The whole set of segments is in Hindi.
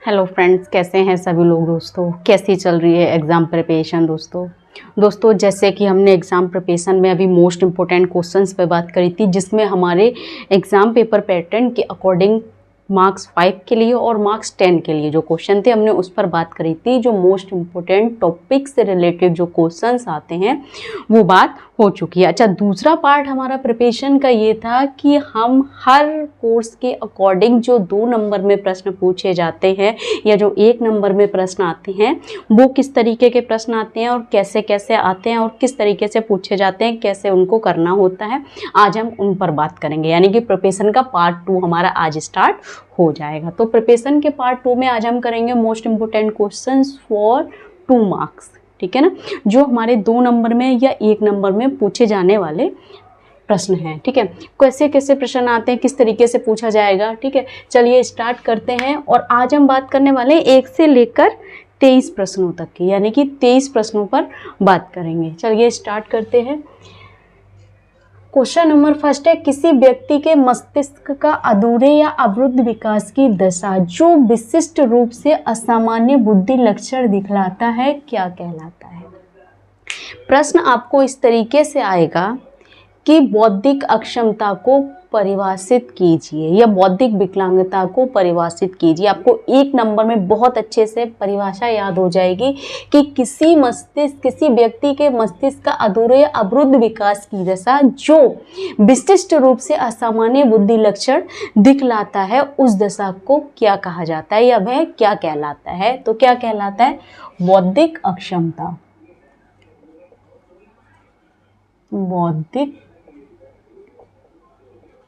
हेलो फ्रेंड्स, कैसे हैं सभी लोग। दोस्तों, कैसी चल रही है एग्ज़ाम प्रिपरेशन। दोस्तों जैसे कि हमने एग्ज़ाम प्रिपरेशन में अभी मोस्ट इम्पोर्टेंट क्वेश्चंस पे बात करी थी, जिसमें हमारे एग्ज़ाम पेपर पैटर्न के अकॉर्डिंग मार्क्स 5 के लिए और मार्क्स 10 के लिए जो क्वेश्चन थे, हमने उस पर बात करी थी। जो मोस्ट इम्पोर्टेंट टॉपिक से रिलेटेड जो क्वेश्चंस आते हैं वो बात हो चुकी है। अच्छा, दूसरा पार्ट हमारा प्रिपरेशन का ये था कि हम हर कोर्स के अकॉर्डिंग जो 2 नंबर में प्रश्न पूछे जाते हैं या जो 1 नंबर में प्रश्न आते हैं, वो किस तरीके के प्रश्न आते हैं और कैसे कैसे आते हैं और किस तरीके से पूछे जाते हैं, कैसे उनको करना होता है, आज हम उन पर बात करेंगे। यानी कि प्रिपरेशन का पार्ट 2 हमारा आज स्टार्ट हो जाएगा। तो प्रिपरेशन के पार्ट 2 में आज हम करेंगे most important questions for 2 marks, ठीक है ना, जो हमारे 2 नंबर में या 1 नंबर में पूछे जाने वाले प्रश्न हैं। ठीक है, कैसे कैसे प्रश्न आते हैं, किस तरीके से पूछा जाएगा। ठीक है, चलिए स्टार्ट करते हैं। और आज हम बात करने वाले हैं 1 से लेकर 23 प्रश्नों तक की, यानी कि 23 प्रश्नों पर बात करेंगे। चलिए स्टार्ट करते हैं। क्वेश्चन नंबर फर्स्ट है, किसी व्यक्ति के मस्तिष्क का अधूरे या अवरुद्ध विकास की दशा जो विशिष्ट रूप से असामान्य बुद्धि लक्षण दिखलाता है, क्या कहलाता है। प्रश्न आपको इस तरीके से आएगा कि बौद्धिक अक्षमता को परिभाषित कीजिए या बौद्धिक विकलांगता को परिभाषित कीजिए। आपको 1 नंबर में बहुत अच्छे से परिभाषा याद हो जाएगी कि किसी व्यक्ति के मस्तिष्क का अधूरे या अवरुद्ध विकास की दशा जो विशिष्ट रूप से असामान्य बुद्धि लक्षण दिखलाता है, उस दशा को क्या कहा जाता है या वह क्या कहलाता है। तो क्या कहलाता है, बौद्धिक अक्षमता। बौद्धिक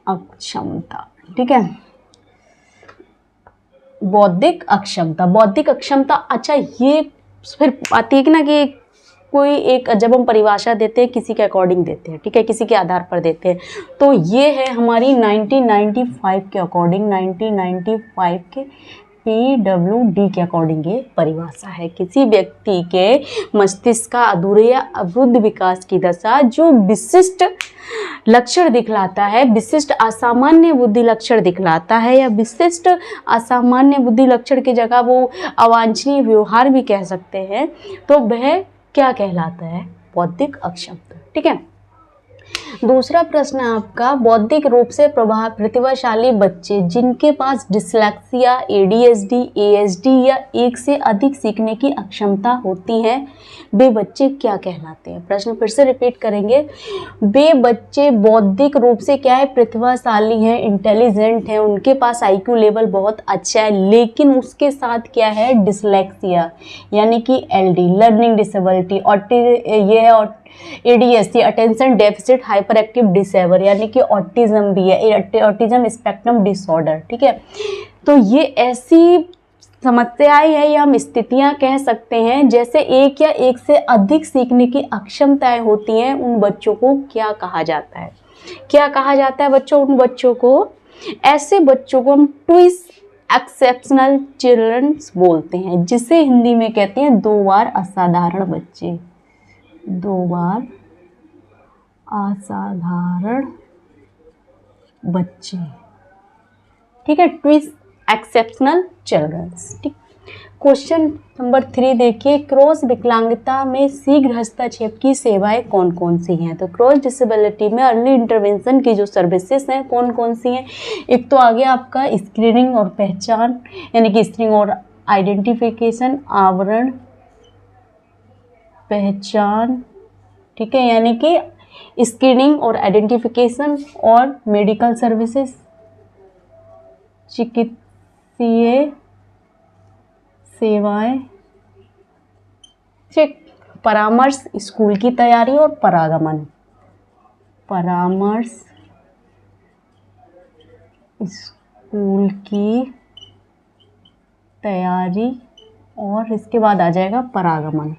अक्षमता, ठीक है, बौद्धिक अक्षमता। बौद्धिक अक्षमता, अच्छा ये फिर आती है कि ना कि कोई एक, जब हम परिभाषा देते हैं किसी के अकॉर्डिंग देते हैं, ठीक है, किसी के आधार पर देते हैं, तो ये है हमारी 1995 के अकॉर्डिंग, 1995 के PWD के अकॉर्डिंग ये परिभाषा है। किसी व्यक्ति के मस्तिष्क का अधूरे या अवरुद्ध विकास की दशा जो विशिष्ट लक्षण दिखलाता है, विशिष्ट असामान्य बुद्धि लक्षण दिखलाता है, या विशिष्ट असामान्य बुद्धि लक्षण की जगह वो अवांछनीय व्यवहार भी कह सकते हैं, तो वह क्या कहलाता है, बौद्धिक अक्षमता। ठीक है, दूसरा प्रश्न है आपका, बौद्धिक रूप से प्रतिभाशाली बच्चे जिनके पास डिसलेक्सिया, ADHD, ASD या एक से अधिक सीखने की अक्षमता होती है, वे बच्चे क्या कहलाते हैं। प्रश्न फिर से रिपीट करेंगे। वे बच्चे बौद्धिक रूप से क्या है, प्रतिभाशाली हैं, इंटेलिजेंट हैं, उनके पास IQ लेवल बहुत अच्छा है, लेकिन उसके साथ क्या है, डिसलेक्सिया यानी कि LD, लर्निंग डिसेबिलिटी, ये है, और ADHD, attention deficit hyper active disorder, यानी कि ऑटिज्म भी है, ऑटिज्म स्पेक्ट्रम डिसऑर्डर। ठीक है, तो ये ऐसी समस्याएं है या हम स्थितियां कह सकते हैं, जैसे एक या एक से अधिक सीखने की अक्षमताएं होती हैं, उन बच्चों को क्या कहा जाता है, क्या कहा जाता है बच्चों, उन बच्चों को, ऐसे बच्चों को हम ट्विस्ट एक्सेप्शनल चिल्ड्रंस बोलते हैं, जिसे हिंदी में कहते हैं 2 बार असाधारण बच्चे। 2 बार असाधारण बच्चे, ठीक है, ट्विस्ट एक्सेप्शनल चिल्ड्रंस। ठीक, क्वेश्चन नंबर 3 देखिए, क्रॉस विकलांगता में शीघ्र हस्तक्षेप की सेवाएं कौन कौन सी हैं। तो क्रॉस डिसेबिलिटी में अर्ली इंटरवेंशन की जो सर्विसेज हैं कौन कौन सी हैं। एक तो आ गया आपका स्क्रीनिंग और पहचान, यानी कि स्क्रीनिंग और आइडेंटिफिकेशन, आवरण पहचान, ठीक है, यानी कि स्क्रीनिंग और आइडेंटिफिकेशन, और मेडिकल सर्विसेज, चिकित्सीय सेवाएं, ठीक, परामर्श, स्कूल की तैयारी और परागमन, परामर्श, स्कूल की तैयारी, और इसके बाद आ जाएगा परागमन,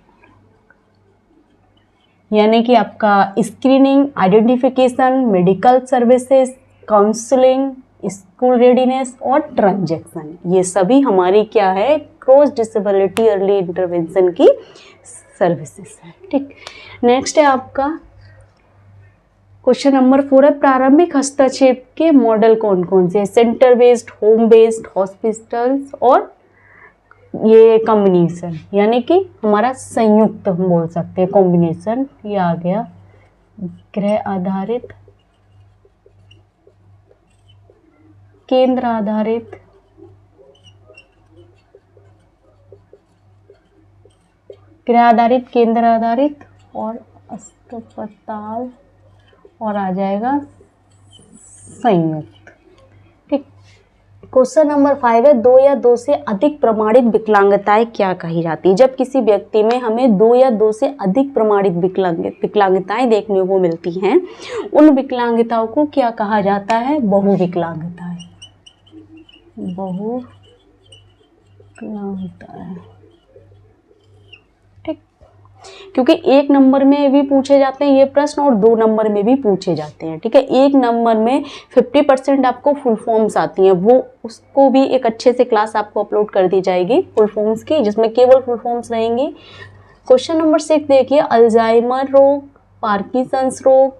यानी कि आपका screening, identification, medical services, counselling, school readiness और ट्रांजैक्शन, ये सभी हमारी क्या है, क्रॉस डिसेबिलिटी अर्ली इंटरवेंशन की सर्विसेज है। ठीक, नेक्स्ट है आपका क्वेश्चन नंबर 4 है, प्रारंभिक हस्तक्षेप के मॉडल कौन कौन से हैं। Centre based, home based, hospitals और ये कॉम्बिनेशन यानी कि हमारा संयुक्त हम बोल सकते हैं, कॉम्बिनेशन ये आ गया। ग्रह आधारित, केंद्र आधारित, ग्रह आधारित, केंद्र आधारित और अस्पताल और आ जाएगा संयुक्त। ठीक। क्वेश्चन नंबर 5 है, 2 या 2 से अधिक प्रमाणित विकलांगताएं क्या कही जाती है? जब किसी व्यक्ति में हमें 2 या 2 से अधिक प्रमाणित विकलांगताएं देखने को मिलती हैं, उन विकलांगताओं को क्या कहा जाता है? बहुविकलांगताएं। बहुविकलांगताएं। ठीक, क्योंकि 1 नंबर में भी पूछे जाते हैं ये प्रश्न और 2 नंबर में भी पूछे जाते हैं। ठीक है, 1 नंबर में 50% आपको फुल फॉर्म्स आती हैं, वो उसको भी एक अच्छे से क्लास आपको अपलोड कर दी जाएगी फुल फॉर्म्स की, जिसमें केवल फुल फॉर्म्स रहेंगी। क्वेश्चन नंबर 6 देखिए, अल्जाइमर रोग, पार्किंसंस रोग,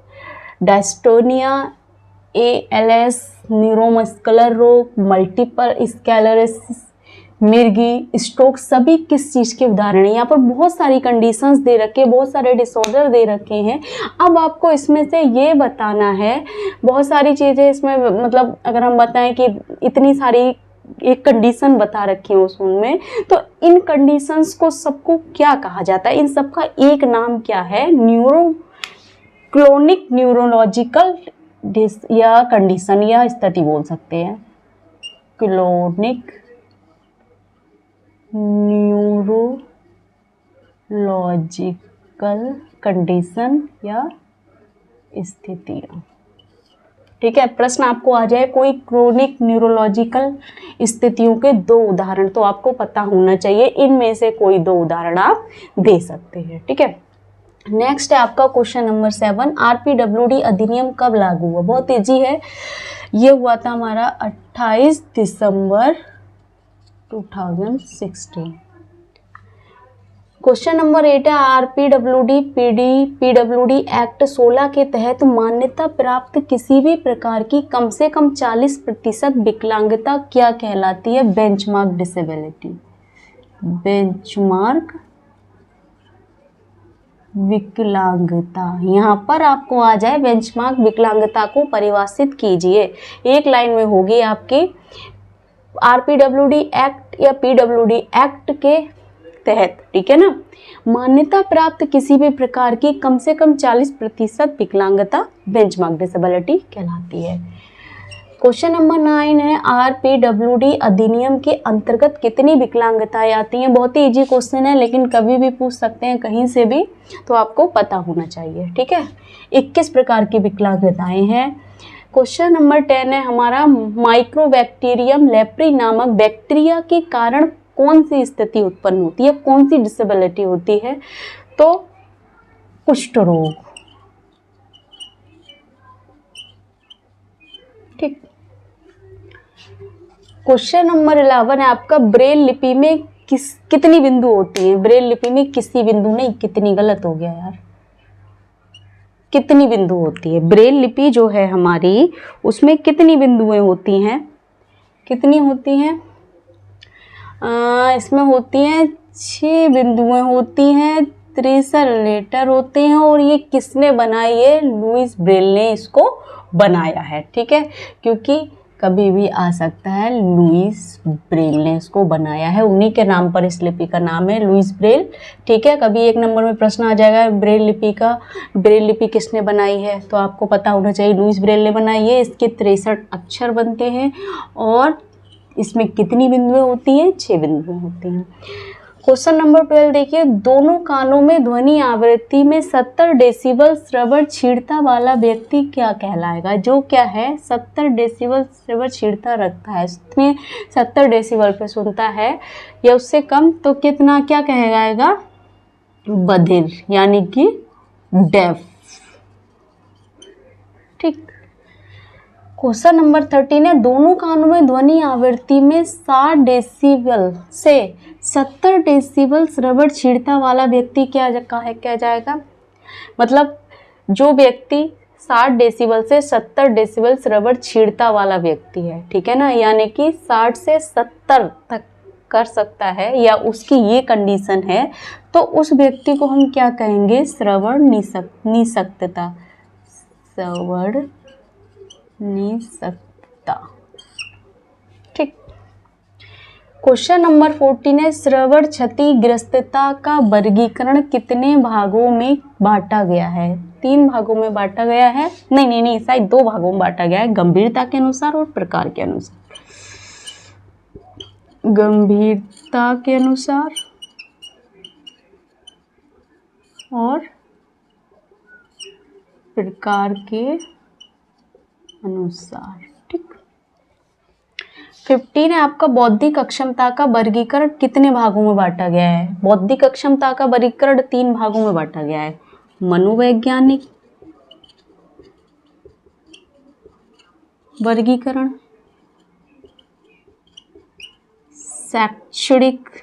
डायस्टोनिया, ALS, न्यूरोमस्कुलर रोग, मल्टीपल स्क्लेरोसिस, मिर्गी, स्ट्रोक, सभी किस चीज़ के उदाहरण हैं? यहाँ पर बहुत सारी कंडीशंस दे रखे हैं, बहुत सारे डिसऑर्डर दे रखे हैं। अब आपको इसमें से ये बताना है, बहुत सारी चीज़ें इसमें, मतलब अगर हम बताएं कि इतनी सारी एक कंडीशन बता रखी है उसमें, तो इन कंडीशंस को सबको क्या कहा जाता है? इन सबका एक नाम क्या है? क्रोनिक न्यूरोलॉजिकल या कंडीशन या स्थिति बोल सकते हैं। क्रोनिक न्यूरोलॉजिकल कंडीशन या स्थितियाँ। ठीक है, प्रश्न आपको आ जाए कोई क्रोनिक न्यूरोलॉजिकल स्थितियों के 2 उदाहरण, तो आपको पता होना चाहिए इनमें से कोई 2 उदाहरण आप दे सकते हैं। ठीक है, नेक्स्ट है आपका क्वेश्चन नंबर 7, RPWD अधिनियम कब लागू हुआ? बहुत ईजी है, ये हुआ था हमारा 28 दिसंबर 2016। क्वेश्चन नंबर 8 है, PWD एक्ट 16 के तहत मान्यता प्राप्त किसी भी प्रकार की कम से कम 40% विकलांगता क्या कहलाती है? Benchmark disability. बेंचमार्क विकलांगता, यहाँ पर आपको आ जाए बेंचमार्क विकलांगता को परिभाषित कीजिए। एक लाइन में होगी आपकी, RPWD एक्ट या PWD एक्ट के तहत, ठीक है ना, मान्यता प्राप्त किसी भी प्रकार की कम से कम 40% विकलांगता बेंचमार्क डिसेबिलिटी कहलाती है। क्वेश्चन नंबर 9 है, RPWD अधिनियम के अंतर्गत कितनी विकलांगताएं आती हैं? बहुत ही इजी क्वेश्चन है, लेकिन कभी भी पूछ सकते हैं कहीं से भी, तो आपको पता होना चाहिए। ठीक है, 21 प्रकार की विकलांगताएं हैं। क्वेश्चन नंबर 10 है हमारा, माइक्रोबैक्टीरियम लेप्री नामक बैक्टीरिया के कारण कौन सी स्थिति उत्पन्न होती है, कौन सी डिसेबिलिटी होती है? तो कुष्ठ रोग। ठीक, क्वेश्चन नंबर 11 है आपका, ब्रेल लिपि में कितनी बिंदु होती हैं? ब्रेल लिपि में किसी बिंदु नहीं, कितनी, गलत हो गया यार, कितनी बिंदु होती है? ब्रेल लिपि जो है हमारी, उसमें कितनी बिंदुएं होती हैं? कितनी होती हैं? इसमें होती हैं 6 बिंदुएं होती हैं, 63 लेटर होते हैं, और ये किसने बनाई है? लुईस ब्रेल ने इसको बनाया है। ठीक है, क्योंकि कभी भी आ सकता है, लुईस ब्रेल ने इसको बनाया है, उन्हीं के नाम पर इस लिपि का नाम है लुईस ब्रेल। ठीक है, कभी 1 नंबर में प्रश्न आ जाएगा ब्रेल लिपि का, ब्रेल लिपि किसने बनाई है, तो आपको पता होना चाहिए लुईस ब्रेल ने बनाई है। इसके 63 अक्षर बनते हैं और इसमें कितनी बिंदुएं होती हैं? 6 बिंदुएं होती हैं। क्वेश्चन नंबर 12 देखिए, दोनों कानों में ध्वनि आवृत्ति में 70 डेसिबल श्रवण क्षीणता वाला व्यक्ति क्या कहलाएगा? जो क्या है, 70 डेसिबल श्रवण क्षीणता रखता है, उसने 70 डेसिबल पे सुनता है या उससे कम, तो कितना, क्या कहलाएगा? बधिर, यानी कि डेफ। ठीक, क्वेश्चन नंबर 13 है, दोनों कानों में ध्वनि आवृत्ति में 60 डेसिबल से 70 डेसिबल श्रवण क्षीणता वाला व्यक्ति क्या जाएगा? मतलब जो व्यक्ति 60 डेसिबल से 70 डेसिबल श्रवण क्षीणता वाला व्यक्ति है, ठीक है ना, यानी कि 60 से 70 तक कर सकता है या उसकी ये कंडीशन है, तो उस व्यक्ति को हम क्या कहेंगे? श्रवण निशक्तता, श्रवण निशक्तता। ठीक। क्वेश्चन नंबर 14 है, श्रवण क्षतिग्रस्तता का वर्गीकरण कितने भागों में बांटा गया है? 3 भागों में बांटा गया है। नहीं, शायद 2 भागों में बांटा गया है, गंभीरता के अनुसार और प्रकार के अनुसार। गंभीरता के अनुसार और प्रकार के अनुसार। ठीक। 15 है आपका, बौद्धिक अक्षमता का वर्गीकरण कितने भागों में बांटा गया है? बौद्धिक अक्षमता का वर्गीकरण 3 भागों में बांटा गया है। मनोवैज्ञानिक वर्गीकरण, शैक्षणिक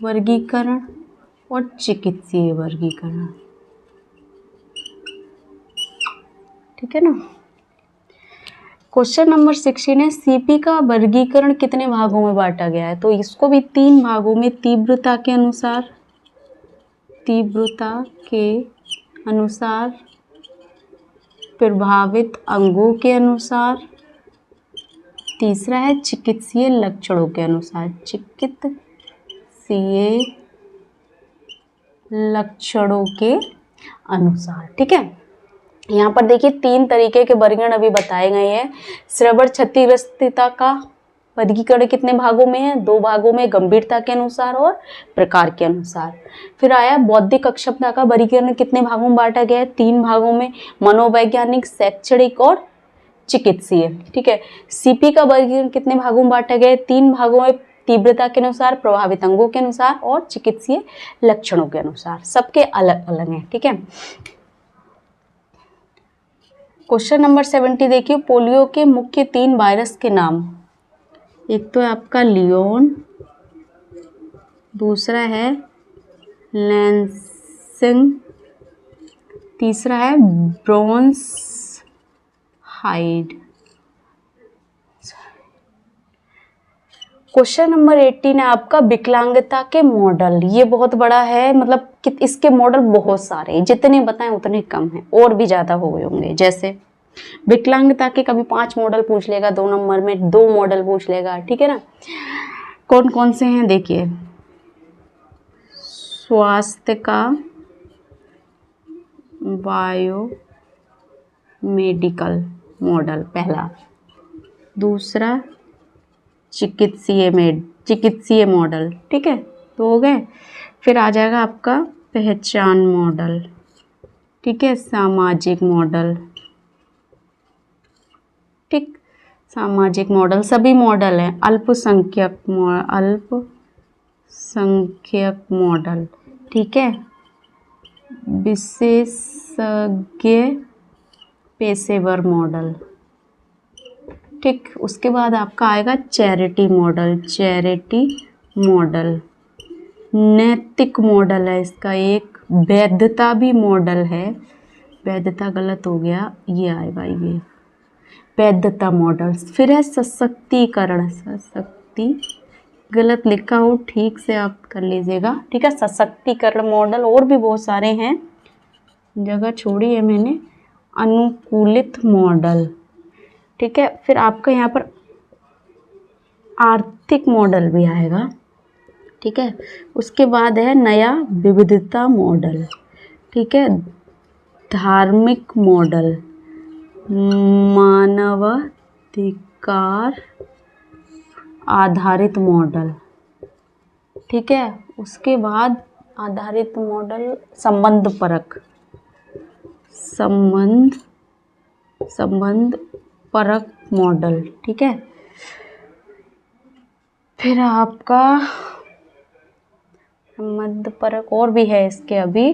वर्गीकरण और चिकित्सीय वर्गीकरण। ठीक है ना। क्वेश्चन नंबर 16 है, सीपी का वर्गीकरण कितने भागों में बांटा गया है? तो इसको भी 3 भागों में, तीव्रता के अनुसार, प्रभावित अंगों के अनुसार, तीसरा है चिकित्सीय लक्षणों के अनुसार, चिकित्सीय लक्षणों के अनुसार। ठीक है। यहाँ पर देखिए 3 तरीके के वर्गीकरण अभी बताए गए हैं। श्रवण क्षतिग्रस्तता का वर्गीकरण कितने भागों में है? 2 भागों में, गंभीरता के अनुसार और प्रकार के अनुसार। फिर आया बौद्धिक अक्षमता का वर्गीकरण कितने भागों में बांटा गया है? 3 भागों में, मनोवैज्ञानिक, शैक्षणिक और चिकित्सीय। ठीक है। सीपी का वर्गीकरण कितने भागों में बांटा गया है? 3 भागों में, तीव्रता के अनुसार, प्रभावित अंगों के अनुसार और चिकित्सीय लक्षणों के अनुसार। सबके अलग अलग हैं। ठीक है। क्वेश्चन नंबर 70 देखिए, पोलियो के मुख्य 3 वायरस के नाम। एक तो है आपका लियोन, दूसरा है लैंसिंग, तीसरा है ब्रोंस हाइड। क्वेश्चन नंबर 18 है आपका, विकलांगता के मॉडल। ये बहुत बड़ा है, मतलब कि इसके मॉडल बहुत सारे हैं, जितने बताएं उतने कम हैं, और भी ज़्यादा हो गए होंगे। जैसे विकलांगता के कभी 5 मॉडल पूछ लेगा, 2 नंबर में 2 मॉडल पूछ लेगा। ठीक है ना। कौन कौन से हैं देखिए, स्वास्थ्य का बायो मेडिकल मॉडल पहला, दूसरा चिकित्सीय मॉडल। ठीक है, तो हो गए। फिर आ जाएगा आपका पहचान मॉडल। ठीक है, सामाजिक मॉडल। ठीक, सामाजिक मॉडल, सभी मॉडल हैं। अल्पसंख्यक मॉडल। ठीक है, विशेषज्ञ पेशेवर मॉडल। ठीक, उसके बाद आपका आएगा चैरिटी मॉडल, नैतिक मॉडल है इसका एक, वैधता भी मॉडल है, वैधता गलत हो गया, ये आएगा ये वैधता मॉडल। फिर है सशक्तिकरण, गलत लिखा हो ठीक से आप कर लीजिएगा। ठीक है, सशक्तिकरण मॉडल। और भी बहुत सारे हैं, जगह छोड़ी है मैंने। अनुकूलित मॉडल। ठीक है, फिर आपका यहाँ पर आर्थिक मॉडल भी आएगा। ठीक है, उसके बाद है नया विविधता मॉडल। ठीक है, धार्मिक मॉडल, मानवाधिकार आधारित मॉडल। ठीक है, उसके बाद आधारित मॉडल संबंध परक मॉडल। ठीक है, फिर आपका संबंध परक और भी है इसके अभी,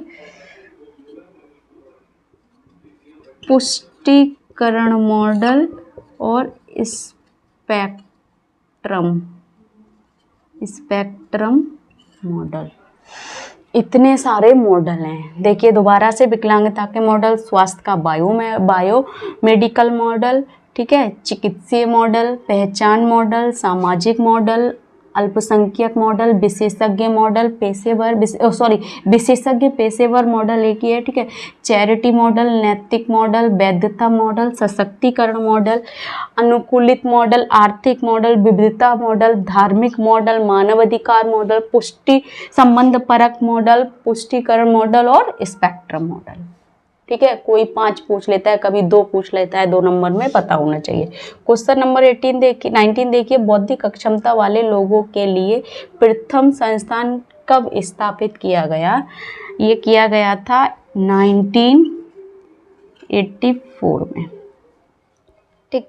पुष्टिकरण मॉडल और स्पेक्ट्रम मॉडल। इतने सारे मॉडल हैं। देखिए दोबारा से, विकलांगता के मॉडल, स्वास्थ्य का बायो मेडिकल मॉडल, ठीक है, चिकित्सीय मॉडल, पहचान मॉडल, सामाजिक मॉडल, अल्पसंख्यक मॉडल, विशेषज्ञ मॉडल, विशेषज्ञ पेशेवर मॉडल एक ही है, ठीक है, चैरिटी मॉडल, नैतिक मॉडल, वैधता मॉडल, सशक्तिकरण मॉडल, अनुकूलित मॉडल, आर्थिक मॉडल, विविधता मॉडल, धार्मिक मॉडल, मानवाधिकार मॉडल, पुष्टि संबंध परक मॉडल, पुष्टिकरण मॉडल और स्पेक्ट्रम मॉडल। ठीक है, कोई 5 पूछ लेता है, कभी 2 पूछ लेता है, 2 नंबर में पता होना चाहिए। क्वेश्चन नंबर 19 देखिए, बौद्धिक अक्षमता वाले लोगों के लिए प्रथम संस्थान कब स्थापित किया गया? ये किया गया था 1984 में। ठीक,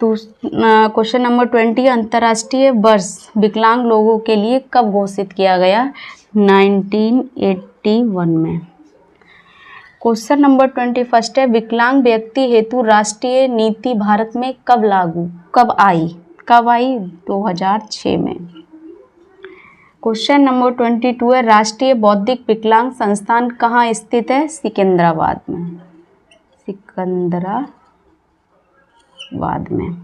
तो क्वेश्चन नंबर 20, अंतर्राष्ट्रीय वर्ष विकलांग लोगों के लिए कब घोषित किया गया? 1981 में। क्वेश्चन नंबर 21 है, विकलांग व्यक्ति हेतु राष्ट्रीय नीति भारत में कब आई? 2006 में। क्वेश्चन नंबर 22 है, राष्ट्रीय बौद्धिक विकलांग संस्थान कहाँ स्थित है? सिकंदराबाद में।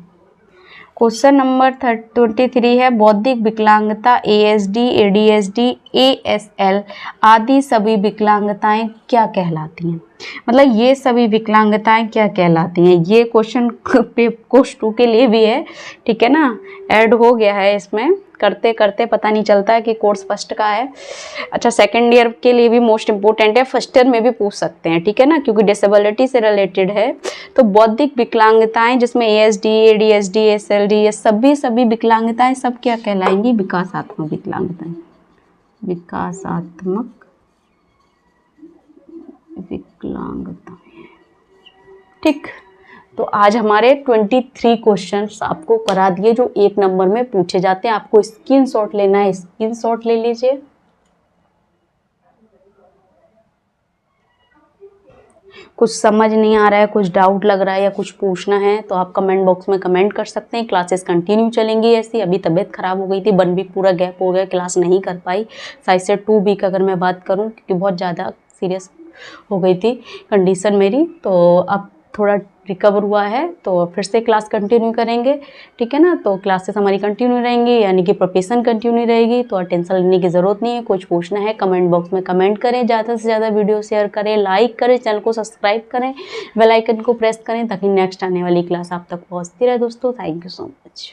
क्वेश्चन नंबर 23 है, बौद्धिक विकलांगता ASD, ADHD, ASL आदि सभी विकलांगताएं क्या कहलाती हैं? मतलब ये सभी विकलांगताएं क्या कहलाती हैं? ये क्वेश्चन कोर्स 2 के लिए भी है, ठीक है ना, ऐड हो गया है इसमें, करते करते पता नहीं चलता है कि कोर्स फर्स्ट का है। अच्छा, सेकेंड ईयर के लिए भी मोस्ट इम्पोर्टेंट है, फर्स्ट ईयर में भी पूछ सकते हैं, ठीक है ना, क्योंकि डिसेबिलिटी से रिलेटेड है। तो बौद्धिक विकलांगताएं जिसमें ASD, ADHD, ASLD ये सभी विकलांगताएं सब क्या कहलाएंगी? विकासात्मक विकलांगताएं। ठीक, तो आज हमारे 23 क्वेश्चंस आपको करा दिए जो 1 नंबर में पूछे जाते हैं। आपको स्क्रीनशॉट लेना है, स्क्रीनशॉट ले लीजिए। कुछ समझ नहीं आ रहा है, कुछ डाउट लग रहा है या कुछ पूछना है तो आप कमेंट बॉक्स में कमेंट कर सकते हैं। क्लासेस कंटिन्यू चलेंगी ऐसी। अभी तबीयत खराब हो गई थी, 1 वीक पूरा गैप हो गया, क्लास नहीं कर पाई। शायद से 2 वीक अगर मैं बात करूं, क्योंकि बहुत ज़्यादा सीरियस हो गई थी कंडीशन मेरी, तो अब थोड़ा रिकवर हुआ है तो फिर से क्लास कंटिन्यू करेंगे, ठीक है ना। तो क्लासेस हमारी कंटिन्यू रहेंगी, यानी कि प्रिपरेशन कंटिन्यू रहेगी, तो टेंशन लेने की ज़रूरत नहीं है। कुछ पूछना है कमेंट बॉक्स में कमेंट करें, ज़्यादा से ज़्यादा वीडियो शेयर करें, लाइक करें, चैनल को सब्सक्राइब करें, बेल आइकन को प्रेस करें ताकि नेक्स्ट आने वाली क्लास आप तक पहुँचती रहे दोस्तों। Thank you so much.